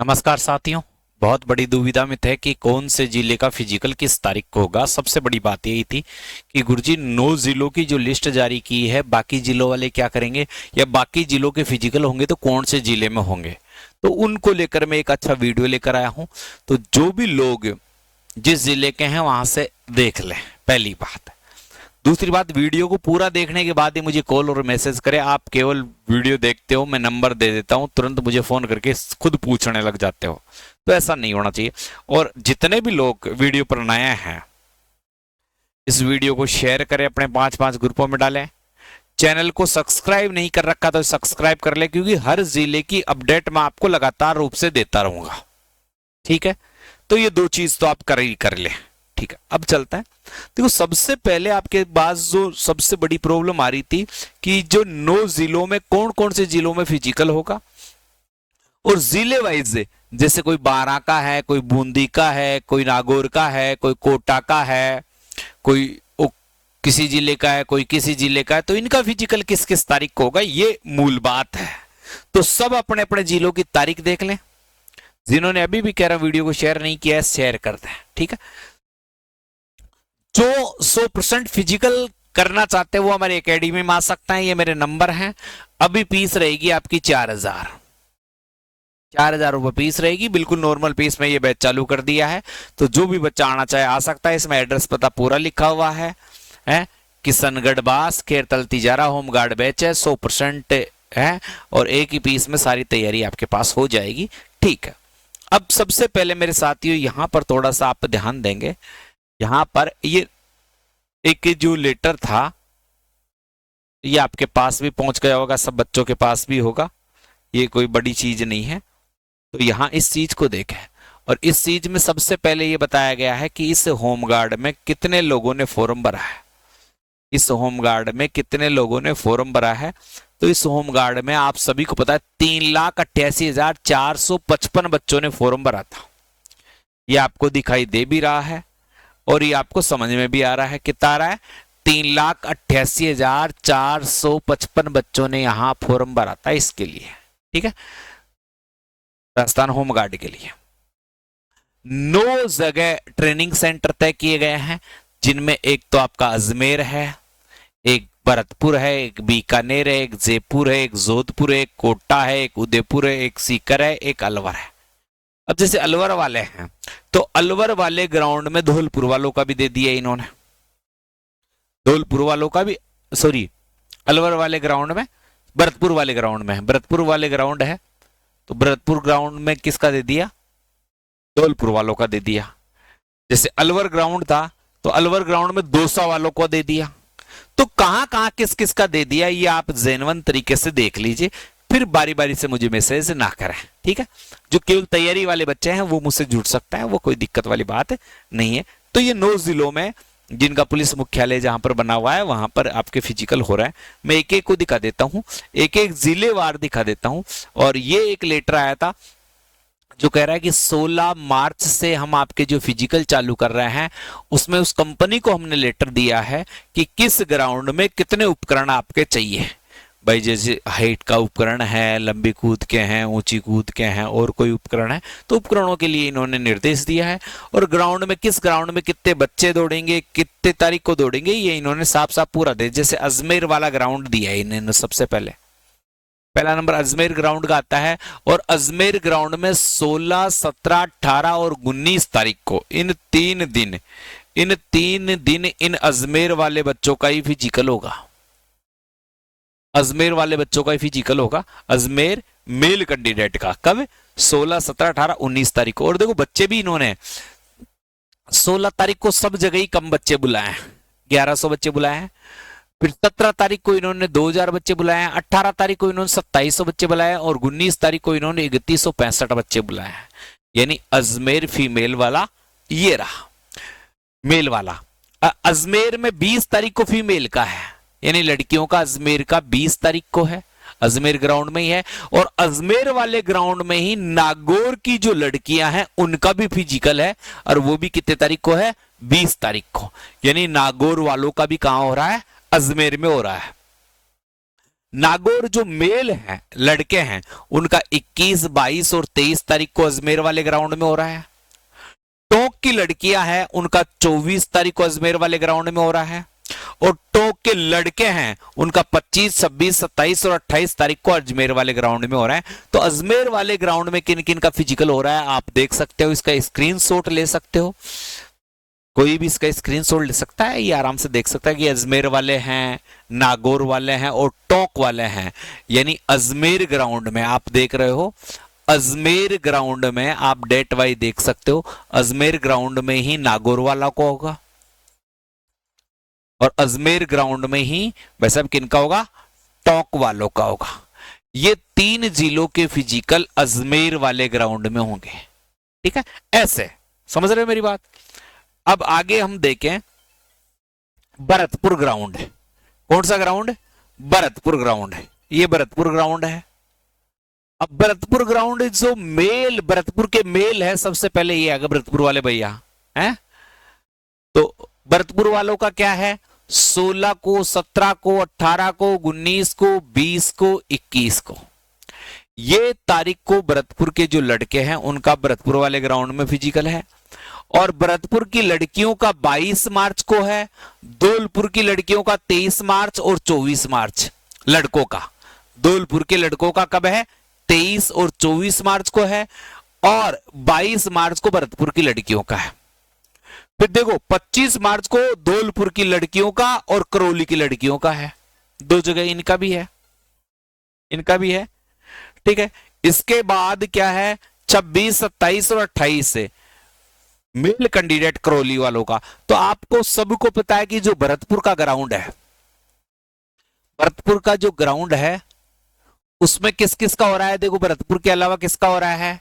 नमस्कार साथियों। बहुत बड़ी दुविधा में थे कि कौन से जिले का फिजिकल किस तारीख को होगा। सबसे बड़ी बात यही थी कि गुरुजी 9 जिलों की जो लिस्ट जारी की है, बाकी जिलों वाले क्या करेंगे, या बाकी जिलों के फिजिकल होंगे तो कौन से जिले में होंगे, तो उनको लेकर मैं एक अच्छा वीडियो लेकर आया हूं। तो जो भी लोग जिस जिले के हैं वहां से देख लें, पहली बात। दूसरी बात, वीडियो को पूरा देखने के बाद ही मुझे कॉल और मैसेज करें। आप केवल वीडियो देखते हो, मैं नंबर दे देता हूं, तुरंत मुझे फोन करके खुद पूछने लग जाते हो, तो ऐसा नहीं होना चाहिए। और जितने भी लोग वीडियो पर नए हैं, इस वीडियो को शेयर करें, अपने 5-5 ग्रुपों में डालें। चैनल को सब्सक्राइब नहीं कर रखा तो सब्सक्राइब कर ले, क्योंकि हर जिले की अपडेट मैं आपको लगातार रूप से देता रहूंगा। ठीक है, तो ये दो चीज तो आप कर ले। ठीक है, अब चलता है। देखो, सबसे पहले आपके पास जो सबसे बड़ी प्रॉब्लम आ रही थी कि जो 9 जिलों में कौन कौन से जिलों में फिजिकल होगा, और जिले वाइज, जैसे कोई बारां का है, कोई बूंदी का है, कोई नागौर का है, कोई कोटा का है, कोई किसी जिले का है, कोई किसी जिले का है, तो इनका फिजिकल किस किस तारीख को होगा, ये मूल बात है। तो सब अपने अपने जिलों की तारीख देख लें। जिन्होंने अभी भी कह रहा वीडियो को शेयर नहीं किया है, शेयर कर दें। ठीक है, जो 100% फिजिकल करना चाहते हैं वो हमारे एकेडमी में आ सकता है। ये मेरे नंबर हैं। अभी फीस रहेगी आपकी 4,000 रुपए फीस रहेगी, बिल्कुल नॉर्मल फीस में ये बैच चालू कर दिया है। तो जो भी बच्चा आना चाहे आ सकता है। इसमें एड्रेस पता पूरा लिखा हुआ है, किशनगढ़ बास, खेरतल तिजारा, होमगार्ड बैच है, 100% है, और एक ही पीस में सारी तैयारी आपके पास हो जाएगी। ठीक है, अब सबसे पहले मेरे साथियों यहां पर थोड़ा सा आप ध्यान देंगे। यहां पर ये एक जो लेटर था, ये आपके पास भी पहुंच गया होगा, सब बच्चों के पास भी होगा, ये कोई बड़ी चीज नहीं है। तो यहां इस चीज को देखें, और इस चीज में सबसे पहले ये बताया गया है कि इस होमगार्ड में कितने लोगों ने फॉर्म भरा है। इस होमगार्ड में कितने लोगों ने फॉर्म भरा है, तो इस होमगार्ड में आप सभी को पता है 3,88,455 बच्चों ने फॉर्म भरा था। ये आपको दिखाई दे भी रहा है और ये आपको समझ में भी आ रहा है। कितना आ रहा है? 3,88,455 बच्चों ने यहां फॉर्म भरा था इसके लिए। ठीक है, राजस्थान होमगार्ड के लिए 9 जगह ट्रेनिंग सेंटर तय किए गए हैं, जिनमें एक तो आपका अजमेर है, एक भरतपुर है, एक बीकानेर है, एक जयपुर है, एक जोधपुर है, एक कोटा है, एक उदयपुर है, एक सीकर है, एक अलवर है। अब जैसे अलवर वाले हैं तो अलवर वाले ग्राउंड में धौलपुर वालों का भी दे दिया इन्होंने। धौलपुर वालों का भी, सॉरी, अलवर वाले ग्राउंड में, भरतपुर वाले ग्राउंड में, भरतपुर वाले ग्राउंड है तो भरतपुर ग्राउंड में किसका दे दिया? धौलपुर वालों का दे दिया। जैसे अलवर ग्राउंड था तो अलवर ग्राउंड में दौसा वालों को दे दिया। तो कहां कहां किस किस का दे दिया, ये आप जैनवन तरीके से देख लीजिए, फिर बारी बारी से मुझे मैसेज ना करें। ठीक है, जो केवल तैयारी वाले बच्चे हैं वो मुझसे जुड़ सकता है, वो कोई दिक्कत वाली बात नहीं है। तो ये 9 जिलों में जिनका पुलिस मुख्यालय जहां पर बना हुआ है वहां पर आपके फिजिकल हो रहा है। मैं एक एक को दिखा देता हूं, एक एक जिलेवार दिखा देता हूं। और ये एक लेटर आया था जो कह रहा है कि 16 मार्च से हम आपके जो फिजिकल चालू कर रहे हैं, उसमें उस कंपनी को हमने लेटर दिया है कि किस ग्राउंड में कितने उपकरण आपके चाहिए। भाई जैसे हाइट का उपकरण है, लंबी कूद के हैं, ऊंची कूद के हैं, और कोई उपकरण है तो उपकरणों के लिए इन्होंने निर्देश दिया है। और ग्राउंड में किस ग्राउंड में कितने बच्चे दौड़ेंगे, कितने तारीख को दौड़ेंगे, ये इन्होंने साफ साफ पूरा दे। जैसे अजमेर वाला ग्राउंड दिया है इन्होंने, सबसे पहले पहला नंबर अजमेर ग्राउंड का आता है। और अजमेर ग्राउंड में 16, 17, 18 और 19 तारीख को इन 3 दिन इन अजमेर वाले बच्चों का ही फिजिकल होगा। अजमेर वाले बच्चों का ही फिजिकल होगा, अजमेर मेल कैंडिडेट का। कब? 16, 17, 18, 19 तारीख को। और देखो बच्चे भी इन्होंने 16 तारीख को सब जगह ही कम बच्चे बुलाए हैं, 1100 बच्चे बुलाए हैं। फिर 17 तारीख को इन्होंने 2000 बच्चे बुलाए हैं, 18 तारीख को इन्होंने 2700 बच्चे बुलाए हैं, और 19 तारीख को इन्होंने 3165 बच्चे बुलाए हैं। यानी अजमेर फीमेल वाला ये रहा, मेल वाला। अजमेर में 20 तारीख को फीमेल का है, यानी लड़कियों का अजमेर का 20 तारीख को है, अजमेर ग्राउंड में ही है। और अजमेर वाले ग्राउंड में ही नागौर की जो लड़कियां हैं उनका भी फिजिकल है, और वो भी कितने तारीख को है? 20 तारीख को। यानी नागौर वालों का भी कहां हो रहा है? अजमेर में हो रहा है। नागौर जो मेल है लड़के हैं उनका 21, 22 और 23 तारीख को अजमेर वाले ग्राउंड में हो रहा है। टोंक की लड़कियां हैं उनका 24 तारीख को अजमेर वाले ग्राउंड में हो रहा है। और टोंक के लड़के हैं उनका 25, 26, 27 और 28 तारीख को अजमेर वाले ग्राउंड में हो रहा है। तो अजमेर वाले ग्राउंड में किन किन का फिजिकल हो रहा है आप देख सकते हो, इसका स्क्रीनशॉट ले सकते हो, कोई भी इसका स्क्रीनशॉट ले सकता है, ये आराम से देख सकता है कि अजमेर वाले हैं, नागौर वाले हैं और टोंक वाले हैं। यानी अजमेर ग्राउंड में आप देख रहे हो, अजमेर ग्राउंड में आप डेट वाइज देख सकते हो, अजमेर ग्राउंड में ही नागौर वाला को होगा और अजमेर ग्राउंड में ही वैसे अब किनका होगा, टोंक वालों का होगा। ये 3 जिलों के फिजिकल अजमेर वाले ग्राउंड में होंगे। ठीक है, ऐसे समझ रहे हो मेरी बात। अब आगे हम देखें भरतपुर ग्राउंड है। कौन सा ग्राउंड, भरतपुर ग्राउंड है, ये भरतपुर ग्राउंड है। अब भरतपुर ग्राउंड जो मेल, भरतपुर के मेल है, सबसे पहले ये आगे भरतपुर वाले भैया हैं, तो भरतपुर वालों का क्या है, 16 को, 17 को, 18 को, 19 को, 20 को, 21 को, ये तारीख को भरतपुर के जो लड़के हैं उनका भरतपुर वाले ग्राउंड में फिजिकल है। और भरतपुर की लड़कियों का 22 मार्च को है, धौलपुर की लड़कियों का 23 मार्च और 24 मार्च लड़कों का। धौलपुर के लड़कों का कब है, 23 और 24 मार्च को है, और 22 मार्च को भरतपुर की लड़कियों का है। फिर देखो 25 मार्च को धौलपुर की लड़कियों का और करौली की लड़कियों का है, 2 जगह इनका भी है, इनका भी है। ठीक है, इसके बाद क्या है, 26, 27 और 28 से मेल कैंडिडेट करौली वालों का। तो आपको सबको पता है कि जो भरतपुर का ग्राउंड है, भरतपुर का जो ग्राउंड है उसमें किस किस का हो रहा है, देखो भरतपुर के अलावा किसका हो रहा है,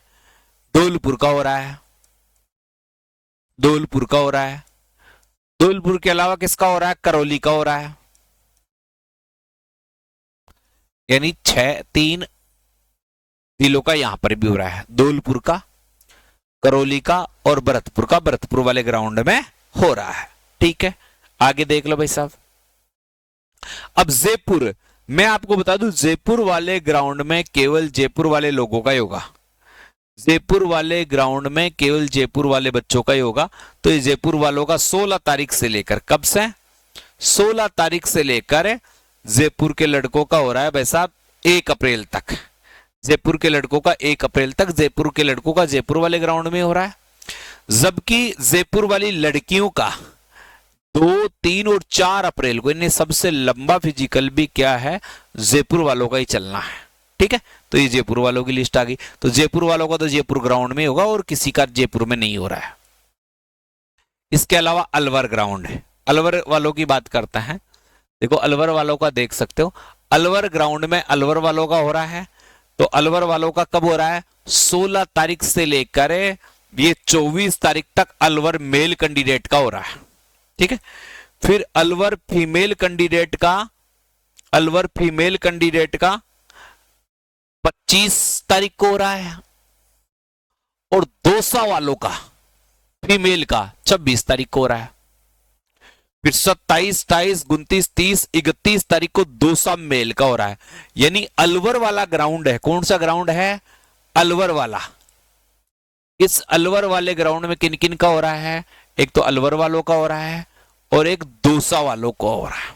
धौलपुर का हो रहा है, धौलपुर का हो रहा है, धौलपुर के अलावा किसका हो रहा है, करौली का हो रहा है। यानी 3 जिलों का यहां पर भी हो रहा है, धौलपुर का, करौली का और भरतपुर का, भरतपुर वाले ग्राउंड में हो रहा है। ठीक है, आगे देख लो भाई साहब। अब जयपुर, मैं आपको बता दूं जयपुर वाले ग्राउंड में केवल जयपुर वाले लोगों का ही होगा, जयपुर वाले ग्राउंड में केवल जयपुर वाले बच्चों का ही होगा। तो ये जयपुर वालों का 16 तारीख से लेकर, कब से, 16 तारीख से लेकर जयपुर के लड़कों का हो रहा है भाई साहब 1 अप्रैल तक, जयपुर के लड़कों का 1 अप्रैल तक, जयपुर के लड़कों का जयपुर वाले ग्राउंड में हो रहा है। जबकि जयपुर वाली लड़कियों का 2, 3 और 4 अप्रैल को, इन्हें सबसे लंबा फिजिकल भी क्या है, जयपुर वालों का ही चलना है। ठीक है, तो ये जयपुर वालों की लिस्ट आ गई। तो जयपुर वालों का तो जयपुर ग्राउंड में होगा और किसी का जयपुर में नहीं हो रहा है। इसके अलावा अलवर ग्राउंड है, अलवर वालों की बात करते हैं। देखो अलवर वालों का देख सकते हो, अलवर ग्राउंड में अलवर वालों का हो रहा है। तो अलवर वालों का कब हो रहा है, 16 तारीख से लेकर ये 24 तारीख तक अलवर मेल कैंडिडेट का हो रहा है। ठीक है, फिर अलवर फीमेल कैंडिडेट का, अलवर फीमेल कैंडिडेट का 25 तारीख को हो रहा है, और दौसा वालों का फीमेल का 26 तारीख को हो रहा है। फिर 27, 28, 29, 30, 31 तारीख को दौसा मेल का हो रहा है। यानी अलवर वाला ग्राउंड है, कौन सा ग्राउंड है, अलवर वाला। इस अलवर वाले ग्राउंड में किन किन का हो रहा है, एक तो अलवर वालों का हो रहा है और एक दौसा वालों का हो रहा है,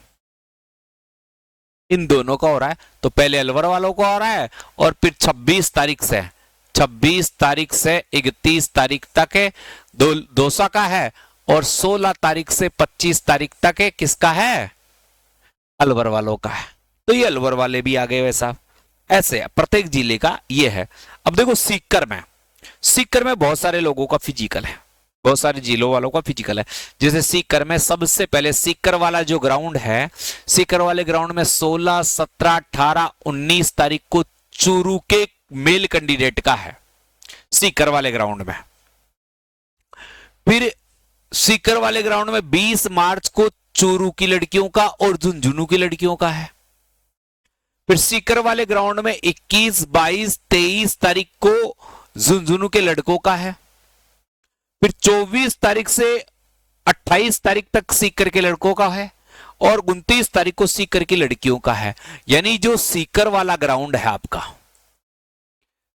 इन दोनों का हो रहा है। तो पहले अलवर वालों का हो रहा है और फिर 26 तारीख से 31 तारीख तक है दौसा का है, और 16 तारीख से 25 तारीख तक है किसका है, अलवर वालों का है। तो ये अलवर वाले भी आ गए वैसा, ऐसे प्रत्येक जिले का ये है। अब देखो सीकर में बहुत सारे लोगों का फिजिकल है, बहुत सारे जिलों वालों का फिजिकल है। जैसे सीकर में सबसे पहले सीकर वाला जो ग्राउंड है, सीकर वाले ग्राउंड में 16, 17, 18, 19 तारीख को चूरू के मेल कैंडिडेट का है, सीकर वाले ग्राउंड में। फिर सीकर वाले ग्राउंड में 20 मार्च को चूरू की लड़कियों का और झुंझुनू की लड़कियों का है। फिर सीकर वाले ग्राउंड में 21, 22, 23 तारीख को झुंझुनू के लड़कों का है। फिर 24 तारीख से 28 तारीख तक सीकर के लड़कों का है, और 29 तारीख को सीकर की लड़कियों का है। यानी जो सीकर वाला ग्राउंड है आपका,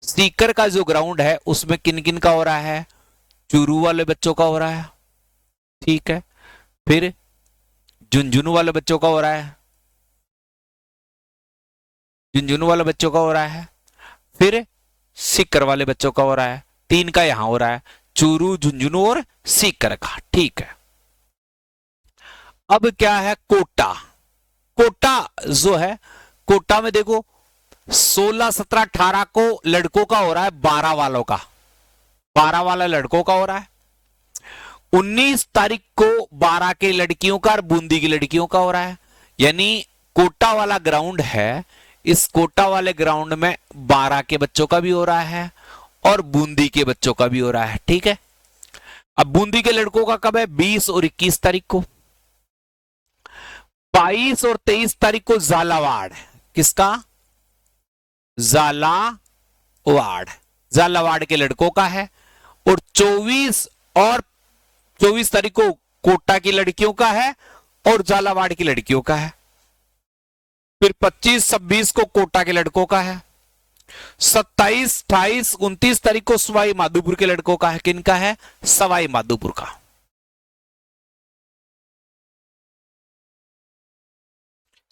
सीकर का जो ग्राउंड है उसमें किन किन का हो रहा है, चूरू वाले बच्चों का हो रहा है, ठीक है। फिर झुंझुनू वाले बच्चों का हो रहा है, झुंझुनू वाले बच्चों का हो रहा है। फिर सीकर वाले बच्चों का हो रहा है, 3 का यहां हो रहा है, चूरू, झुंझुनू और सीकर का, ठीक है। अब क्या है कोटा। कोटा जो है, कोटा में देखो 16, 17, 18 को लड़कों का हो रहा है, 12 वालों का, 12 वाला लड़कों का हो रहा है। 19 तारीख को 12 के लड़कियों का और बूंदी की लड़कियों का हो रहा है। यानी कोटा वाला ग्राउंड है, इस कोटा वाले ग्राउंड में 12 के बच्चों का भी हो रहा है और बूंदी के बच्चों का भी हो रहा है, ठीक है। अब बूंदी के लड़कों का कब है, 20 और 21 तारीख को। 22 और 23 तारीख को झालावाड़, किसका, झालावाड़, झालावाड़ के लड़कों का है। और 24 और 24 तारीख को कोटा की लड़कियों का है और झालावाड़ की लड़कियों का है। फिर 25, 26 को कोटा के लड़कों का है। 27, 28, 29 तारीख को सवाई माधोपुर के लड़कों का है। किनका है, सवाई माधोपुर का।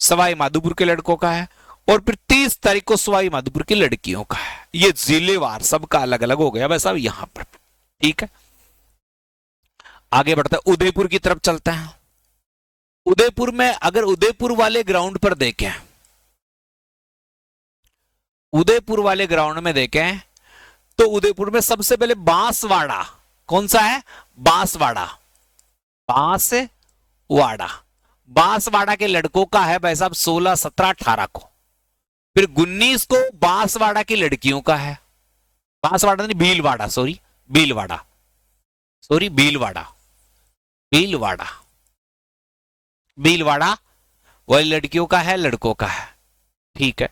सवाई माधोपुर के लड़कों का है। और फिर 30 तारीख को सवाई माधोपुर की लड़कियों का है। ये जिलेवार सबका अलग अलग हो गया बस अब यहां पर, ठीक है। आगे बढ़ते हैं, उदयपुर की तरफ चलते हैं। उदयपुर में अगर उदयपुर वाले ग्राउंड पर देखें, उदयपुर वाले ग्राउंड में देखें तो उदयपुर में सबसे पहले बांसवाड़ा, कौन सा है, बांसवाड़ा, बांसवाड़ा, बांसवाड़ा के लड़कों का है भाई साहब 16, 17, 18 को। फिर 19 को बांसवाड़ा की लड़कियों का है, बांसवाड़ा नहीं भीलवाड़ा, सॉरी भीलवाड़ा, सॉरी भीलवाड़ा, भीलवाड़ा, भीलवाड़ा वही लड़कियों का है, लड़कों का है, ठीक है।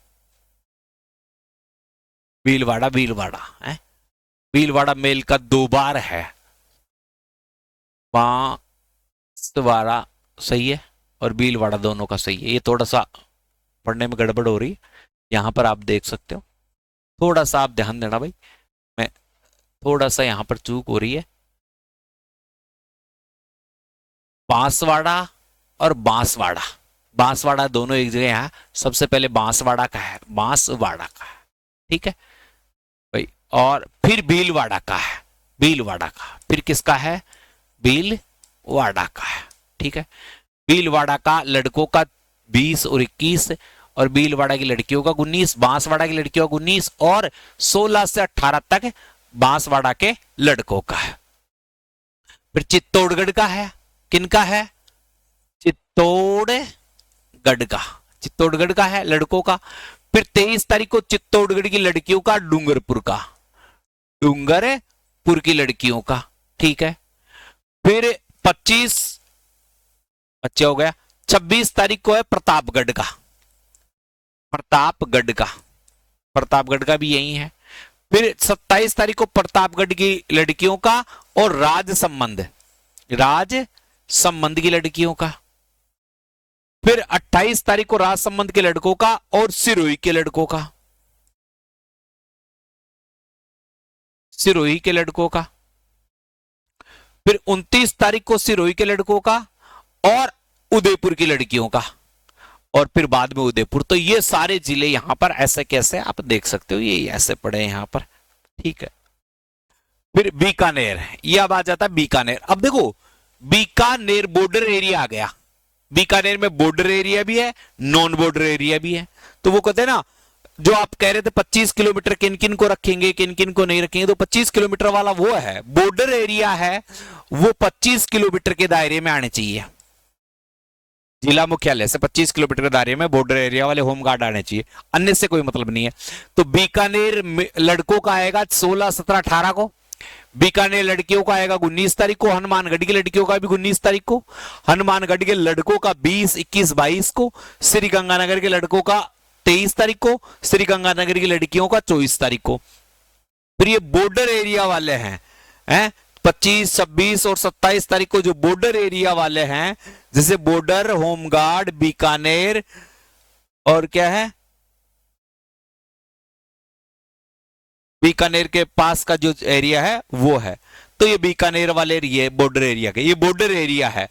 भीलवाड़ा, भीलवाड़ा है, भीलवाड़ा मेल का 2 बार है, बांसवाड़ा सही है और भीलवाड़ा दोनों का सही है। ये थोड़ा सा पढ़ने में गड़बड़ हो रही है, यहां पर आप देख सकते हो, थोड़ा सा आप ध्यान देना भाई, मैं थोड़ा सा यहां पर चूक हो रही है। बांसवाड़ा और बांसवाड़ा, बांसवाड़ा दोनों एक जगह है, सबसे पहले बांसवाड़ा का है, बांसवाड़ा का है, ठीक है भाई। और फिर भीलवाड़ा का है, भीलवाड़ा का, फिर किसका है, भीलवाड़ा का है, ठीक है। भीलवाड़ा का लड़कों का 20 और 21 और भीलवाड़ा की लड़कियों का 19, बांसवाड़ा की लड़कियों का 19 और 16 से 18 तक बांसवाड़ा के लड़कों का है। फिर चित्तौड़गढ़ का है, किनका है, चित्तौड़गढ़ का, चित्तौड़गढ़ का है लड़कों का। फिर 23 तारीख को चित्तौड़गढ़ की लड़कियों का डूंगरपुर का, डूंगरपुर की लड़कियों का, ठीक है। फिर 25 अच्छा हो गया, 26 तारीख को है प्रतापगढ़ का, प्रतापगढ़ का, प्रतापगढ़ का भी यही है। फिर 27 तारीख को प्रतापगढ़ की लड़कियों का और राजसंबंध, राजसंबंध की लड़कियों का। फिर 28 तारीख को राजसंबंध के लड़कों का और सिरोही के लड़कों का, सिरोही के लड़कों का। फिर 29 तारीख को सिरोही के लड़कों का और उदयपुर की लड़कियों का, और फिर बाद में उदयपुर। तो ये सारे जिले यहां पर ऐसे कैसे आप देख सकते हो, ये ऐसे पड़े हैं यहां पर, ठीक है। फिर बीकानेर, ये अब आ जाता है बीकानेर। अब देखो बीकानेर बॉर्डर एरिया आ गया, बीकानेर में बॉर्डर एरिया भी है, नॉन बॉर्डर एरिया भी है। तो वो कहते हैं ना, जो आप कह रहे थे 25 किलोमीटर किन किन को रखेंगे किन किन को नहीं रखेंगे, तो 25 किलोमीटर वाला वो है, बॉर्डर एरिया है, वो 25 किलोमीटर के दायरे में आने चाहिए। जिला मुख्यालय से 25 किलोमीटर के दायरे में बॉर्डर एरिया वाले होमगार्ड आने चाहिए, अन्य से कोई मतलब नहीं है। तो बीकानेर लड़कों का आएगा 16, 17, 18 को, बीकानेर लड़कियों का आएगा 19 तारीख को, हनुमानगढ़ की लड़कियों का भी 19 तारीख को, हनुमानगढ़ के लड़कों का 20, 21, 22 को, श्री गंगानगर के लड़कों का 23 तारीख को, श्री गंगानगर की लड़कियों का 24 तारीख को। फिर ये बॉर्डर एरिया वाले हैं 25, 26 और 27 तारीख को जो बॉर्डर एरिया वाले हैं, जैसे बॉर्डर, होमगार्ड, बीकानेर और क्या है, बीकानेर के पास का जो एरिया है वो है, तो ये बीकानेर वाले एरिया बॉर्डर एरिया के, ये बॉर्डर एरिया है।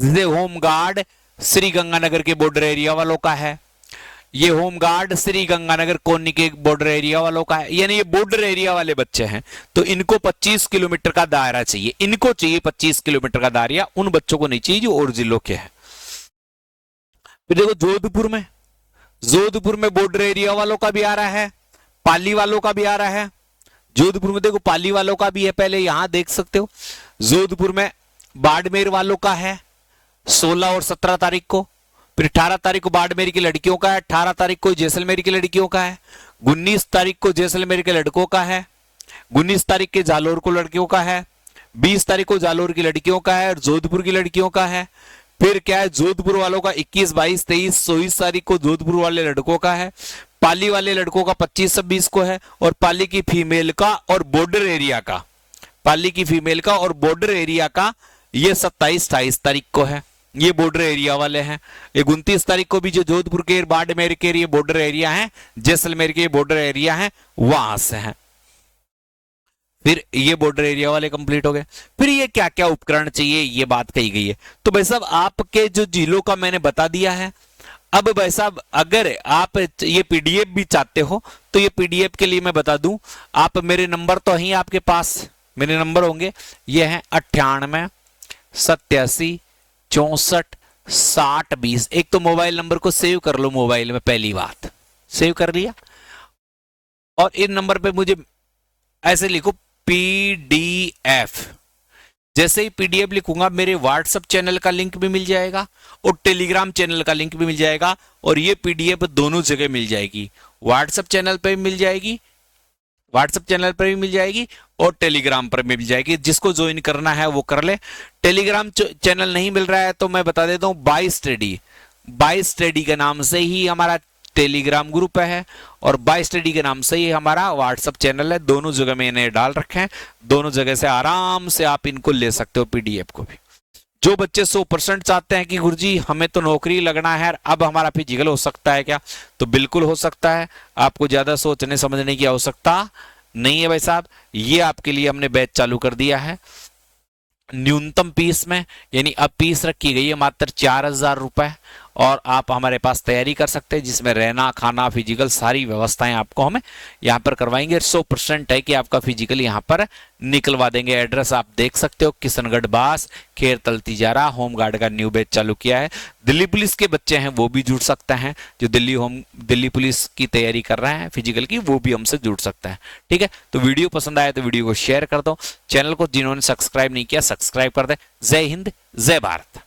जैसे होमगार्ड श्री गंगानगर के बॉर्डर एरिया वालों का है, ये होमगार्ड श्री गंगानगर कॉलोनी के बॉर्डर एरिया वालों का है, यानी ये बॉर्डर एरिया वाले बच्चे हैं। तो इनको 25 किलोमीटर का दायरा चाहिए, इनको चाहिए 25 किलोमीटर का दायरा, उन बच्चों को नहीं चाहिए जो और जिलों के हैं। फिर देखो जोधपुर में बॉर्डर एरिया वालों का भी आ रहा है, पाली वालों का भी आ रहा है। जोधपुर में देखो पाली वालों का भी है, पहले यहां देख सकते हो। जोधपुर में बाड़मेर वालों का है 16 और 17 तारीख को। फिर 18 तारीख को बाड़मेर की लड़कियों का है, 18 तारीख को जैसलमेर की लड़कियों का है, 19 तारीख को जैसलमेर के लड़कों का है, 19 तारीख के जालोर को लड़कियों का है, 20 तारीख को जालोर की लड़कियों का है और जोधपुर की लड़कियों का है। फिर क्या है, जोधपुर वालों का 21, 22, 23, 24 तारीख को जोधपुर वाले लड़कों का है, पाली वाले लड़कों का 25, 26 को है, और पाली की फीमेल का और बॉर्डर एरिया का, पाली की फीमेल का और बॉर्डर एरिया का ये 27, 28 तारीख को है। ये बॉर्डर एरिया वाले हैं। 29 तारीख को भी जो जोधपुर के बाड़मेर के ये बॉर्डर एरिया है, जैसलमेर के बॉर्डर एरिया है, वहां से हैं। फिर ये बॉर्डर एरिया वाले कंप्लीट हो गए। फिर ये क्या क्या उपकरण चाहिए ये बात कही गई है। तो भाई साहब आपके जो जिलों का मैंने बता दिया है। अब भाई साहब अगर आप ये पीडीएफ भी चाहते हो तो ये पीडीएफ के लिए मैं बता दूं, आप मेरे नंबर तो ही आपके पास, मेरे नंबर होंगे ये हैं 98 87 64 60 20। एक तो मोबाइल नंबर को सेव कर लो, मोबाइल में पहली बात सेव कर लिया, और इन नंबर पे मुझे ऐसे लिखो पीडीएफ। जैसे ही पीडीएफ लिखूंगा मेरे व्हाट्सएप चैनल का लिंक भी मिल जाएगा और टेलीग्राम चैनल का लिंक भी मिल जाएगा, और ये पीडीएफ दोनों जगह मिल जाएगी। व्हाट्सएप चैनल पे भी मिल जाएगी, व्हाट्सएप चैनल पर भी मिल जाएगी और टेलीग्राम पर भी मिल जाएगी। जिसको ज्वाइन करना है वो कर ले। टेलीग्राम चैनल नहीं मिल रहा है तो मैं बता देता हूँ, बाय स्टडी के नाम से ही हमारा टेलीग्राम ग्रुप है और बाय स्टडी के नाम से ही हमारा व्हाट्सएप चैनल है। दोनों जगह मैंने डाल रखे हैं, दोनों जगह से आराम से आप इनको ले सकते हो पीडीएफ को भी। जो बच्चे 100% चाहते हैं कि गुरुजी हमें तो नौकरी लगना है, अब हमारा फिजिकल हो सकता है क्या, तो बिल्कुल हो सकता है। आपको ज्यादा सोचने समझने की आवश्यकता नहीं है भाई साहब। ये आपके लिए हमने बैच चालू कर दिया है न्यूनतम फीस में, यानी अब फीस रखी गई है मात्र 4000 रुपए, और आप हमारे पास तैयारी कर सकते हैं जिसमें रहना खाना फिजिकल सारी व्यवस्थाएं आपको हमें यहाँ पर करवाएंगे। 100% है कि आपका फिजिकल यहाँ पर निकलवा देंगे। एड्रेस आप देख सकते हो, किशनगढ़ बास, खेरतल तिजारा। होमगार्ड का न्यू बैच चालू किया है। दिल्ली पुलिस के बच्चे हैं वो भी जुड़ सकते हैं, जो दिल्ली पुलिस की तैयारी कर रहे हैं फिजिकल की, वो भी हमसे जुड़ सकता है। ठीक है, तो वीडियो पसंद आया तो वीडियो को शेयर कर दो। चैनल को जिन्होंने सब्सक्राइब नहीं किया सब्सक्राइब कर दे। जय हिंद, जय भारत।